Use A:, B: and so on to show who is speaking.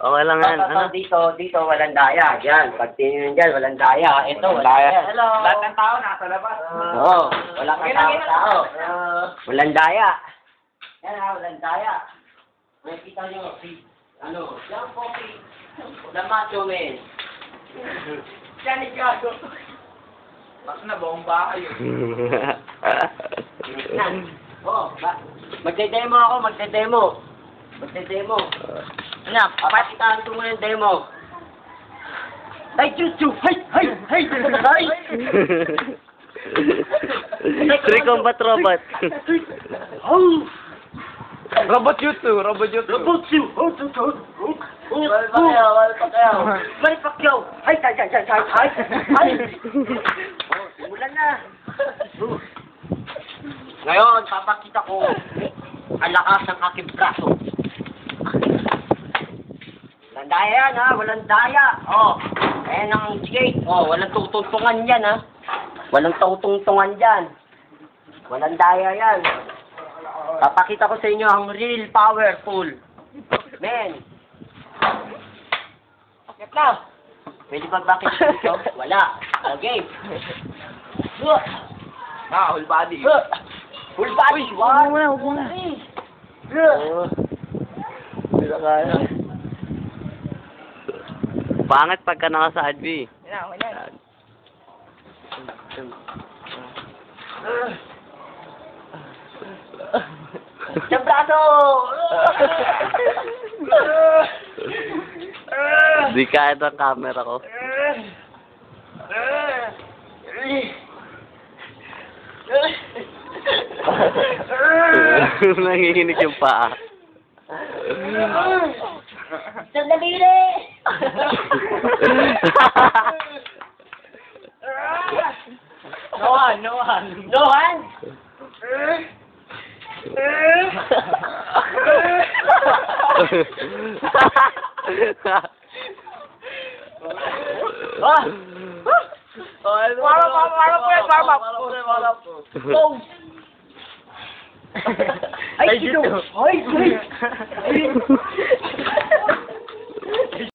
A: Okay lang yan. Ano?
B: Dito, walang daya. Yan, pag tingin dyan, walang daya. Ito, walang daya. Hello.
C: Lahat ng tao nasa labas.
B: Oo, walang tao. Walang daya. Yan walang daya. May kita nyo, ano, yan po, the macho man. Yan ni Gago.
C: Mas na buong bahay yun.
B: Magde-demo ako, magde-demo. Anak, papatikaan ko muna yung demo. Ay, chuchu! Hay!
A: Three combat robot.
B: Oh!
C: Robot YouTube.
B: Robot you! Manny Pacquiao! Hay! Simulan na! Ngayon, papakita ko ang lakas ng aking braso. Walang daya yan, ha? Walang daya. Oh, ayan ang skate. Oh, walang tutungtungan yan, ha? Walang tutungtungan dyan. Walang daya yan. Papakita ko sa inyo ang real powerful. Men. Bakit na? Pwede ba bakit dito? Wala. Okay.
C: Whole body.
B: Full body.
A: Huwag mo na. Hindi na kaya. Pangit pagka nakasaad, B.
B: Sa braso!
A: Di kaya ang camera ko. Nangihinig yung paa.
B: Sandaliri! No one? Ay,